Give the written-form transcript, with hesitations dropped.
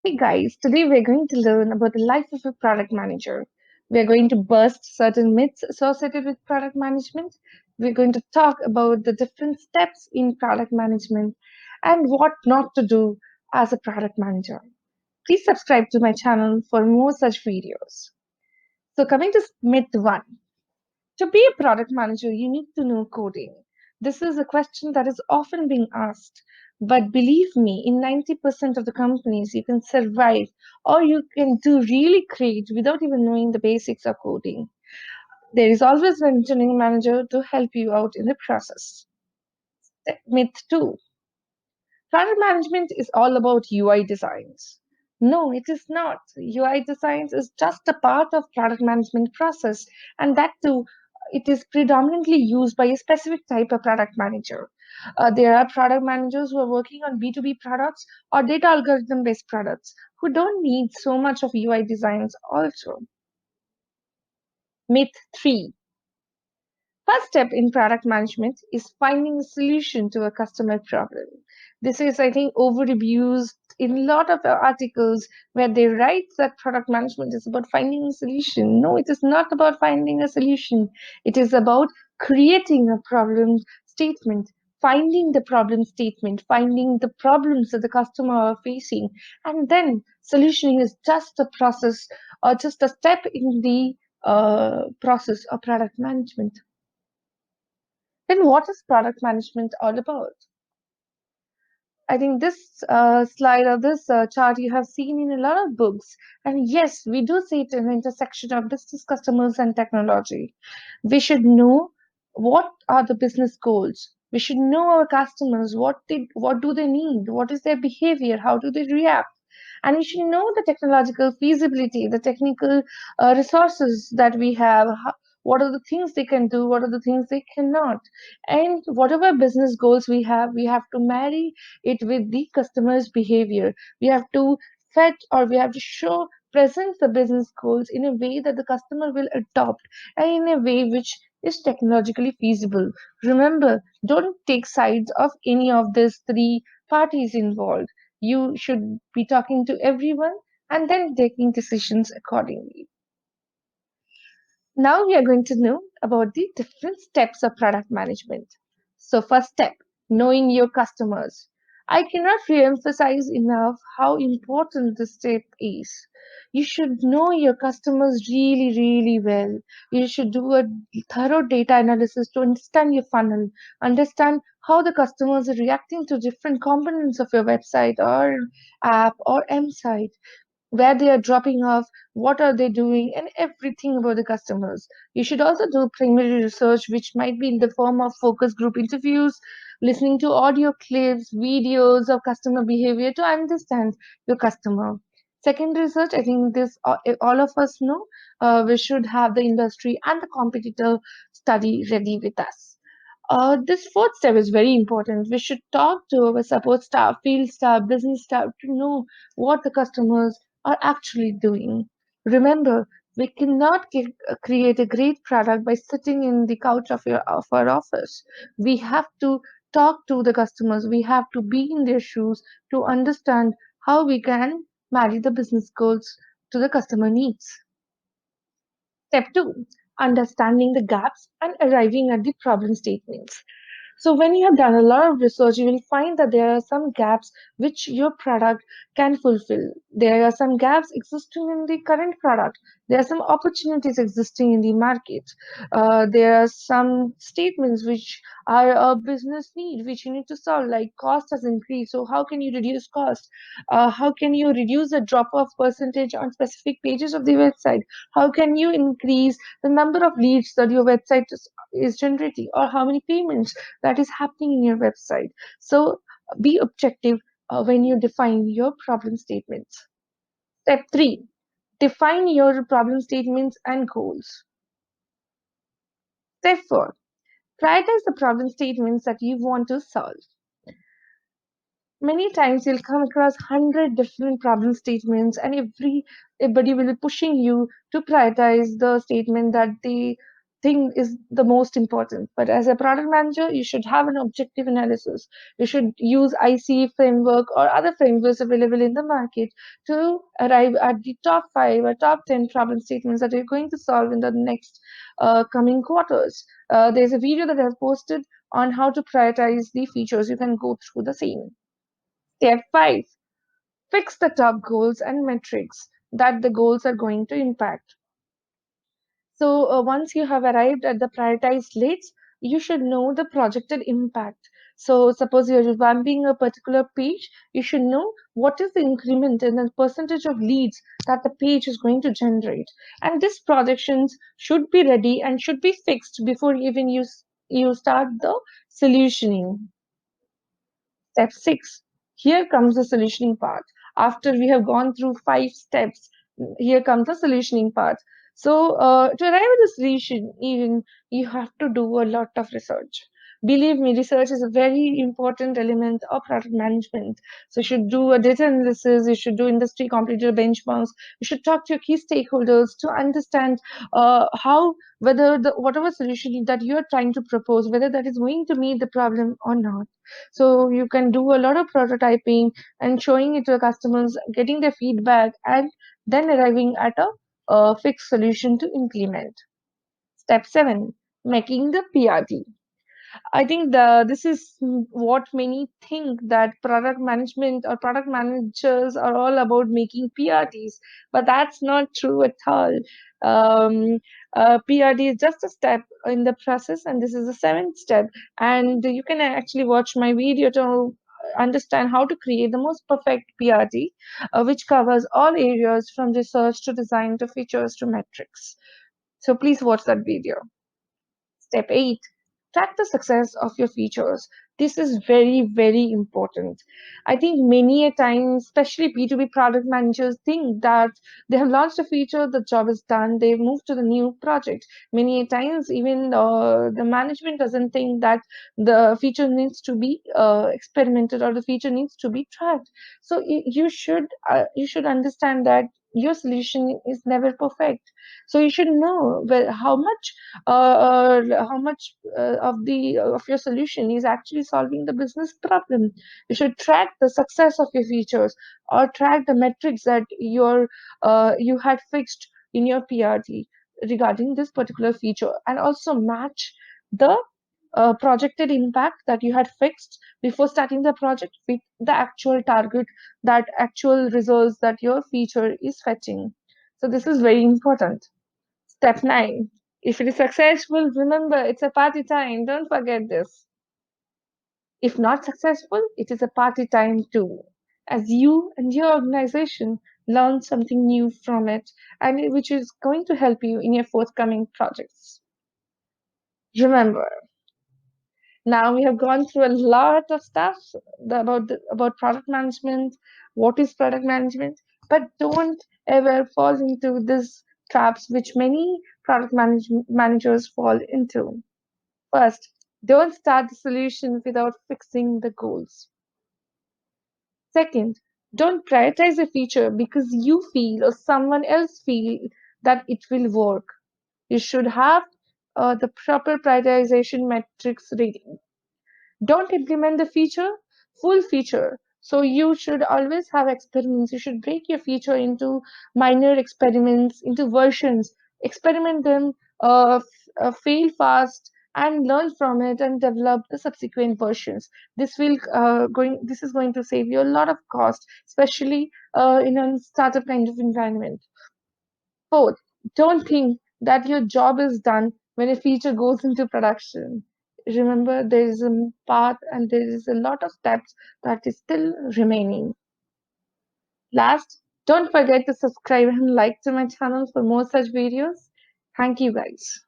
Hey guys, today we're going to learn about the life of a product manager. We're going to bust certain myths associated with product management. We're going to talk about the different steps in product management and what not to do as a product manager. Please subscribe to my channel for more such videos. So, coming to myth one, to be a product manager, you need to know coding. This is a question that is often being asked. But believe me, in 90% of the companies, you can survive or you can do really great without even knowing the basics of coding. There is always an engineering manager to help you out in the process. Myth two, product management is all about UI designs. No, it is not. UI designs is just a part of product management process, and that too, it is predominantly used by a specific type of product manager. There are product managers who are working on B2B products or data algorithm based products who don't need so much of UI designs also. Myth 3. First step in product management is finding a solution to a customer problem. This is, I think, overabused in a lot of articles where they write that product management is about finding a solution. No, it is not about finding a solution. It is about creating a problem statement, finding the problem statement, finding the problems that the customer are facing, and then solutioning is just a process or just a step in the process of product management. Then what is product management all about? I think this slide or this chart you have seen in a lot of books. And yes, we do see it in the intersection of business, customers, and technology. We should know what are the business goals. We should know our customers, what do they need, what is their behavior, how do they react. And we should know the technological feasibility, the technical resources that we have, what are the things they can do, what are the things they cannot. And whatever business goals we have to marry it with the customer's behavior. We have to fetch or we have to show present the business goals in a way that the customer will adopt and in a way which is technologically feasible. Remember, don't take sides of any of these three parties involved. You should be talking to everyone and then taking decisions accordingly. Now we are going to know about the different steps of product management. So, first step, knowing your customers. I cannot re-emphasize enough how important this step is. You should know your customers really, really well. You should do a thorough data analysis to understand your funnel, understand how the customers are reacting to different components of your website or app or M site, where they are dropping off, what are they doing, and everything about the customers. You should also do primary research, which might be in the form of focus group interviews, listening to audio clips, videos of customer behavior to understand your customer. Second research, I think this all of us know, we should have the industry and the competitor study ready with us. This fourth step is very important. We should talk to our support staff, field staff, business staff to know what the customers are actually doing. Remember, we cannot create a great product by sitting in the couch of our office. We have to talk to the customers. We have to be in their shoes to understand how we can marry the business goals to the customer needs. Step two, understanding the gaps and arriving at the problem statements. So, when you have done a lot of research, you will find that there are some gaps which your product can fulfill. There are some gaps existing in the current product. There are some opportunities existing in the market. There are some statements which are a business need which you need to solve, like cost has increased. So, how can you reduce cost? How can you reduce the drop off percentage on specific pages of the website? How can you increase the number of leads that your website is generating, or how many payments that is happening in your website? So be objective when you define your problem statements. Step 3, define your problem statements and goals. Step 4, prioritize the problem statements that you want to solve. Many times you'll come across 100 different problem statements, and everybody will be pushing you to prioritize the statement that they thing is the most important. But as a product manager, you should have an objective analysis. You should use IC framework or other frameworks available in the market to arrive at the top 5 or top 10 problem statements that you're going to solve in the next coming quarters. There's a video that I've posted on how to prioritize the features. You can go through the same. Step 5, fix the top goals and metrics that the goals are going to impact. So once you have arrived at the prioritized leads, you should know the projected impact. So suppose you're revamping a particular page, you should know what is the increment in the percentage of leads that the page is going to generate. And these projections should be ready and should be fixed before even you start the solutioning. Step 6. Here comes the solutioning part. After we have gone through 5 steps, here comes the solutioning part. So, to arrive at the solution, even you have to do a lot of research. Believe me, research is a very important element of product management. So, you should do a data analysis, you should do industry competitor benchmarks, you should talk to your key stakeholders to understand how whether the whatever solution that you are trying to propose, whether that is going to meet the problem or not. So you can do a lot of prototyping and showing it to the customers, getting their feedback, and then arriving at a fixed solution to implement. Step 7, making the PRT. I think this is what many think, that product management or product managers are all about making PRTs, but that's not true at all. Um, PRT is just a step in the process, and this is the 7th step. And you can actually watch my video to understand how to create the most perfect PRT, which covers all areas from research to design to features to metrics. So please watch that video. Step 8, track the success of your features. This is very, very important. I think many a time, especially B2B product managers, think that they have launched a feature, the job is done, they move to the new project. Many a times, even the management doesn't think that the feature needs to be experimented or the feature needs to be tracked. So you should understand that your solution is never perfect. So you should know how much of your solution is actually solving the business problem. You should track the success of your features or track the metrics that you had fixed in your PRT regarding this particular feature, and also match the projected impact that you had fixed before starting the project with the actual target, that actual results that your feature is fetching. So this is very important. Step 9. If it is successful, remember it's a party time. Don't forget this. If not successful, it is a party time too, as you and your organization learn something new from it, and which is going to help you in your forthcoming projects. Remember, now we have gone through a lot of stuff about product management, what is product management, but don't ever fall into these traps which many managers fall into. First, don't start the solution without fixing the goals. Second, don't prioritize a feature because you feel or someone else feel that it will work. You should have the proper prioritization metrics ready. Don't implement the full feature. So you should always have experiments. You should break your feature into minor experiments, into versions, experiment them, fail fast, and learn from it and develop the subsequent versions. This is going to save you a lot of cost, especially in a startup kind of environment. Fourth, don't think that your job is done when a feature goes into production. Remember, there is a path and there is a lot of steps that is still remaining. Last, don't forget to subscribe and like to my channel for more such videos. Thank you guys.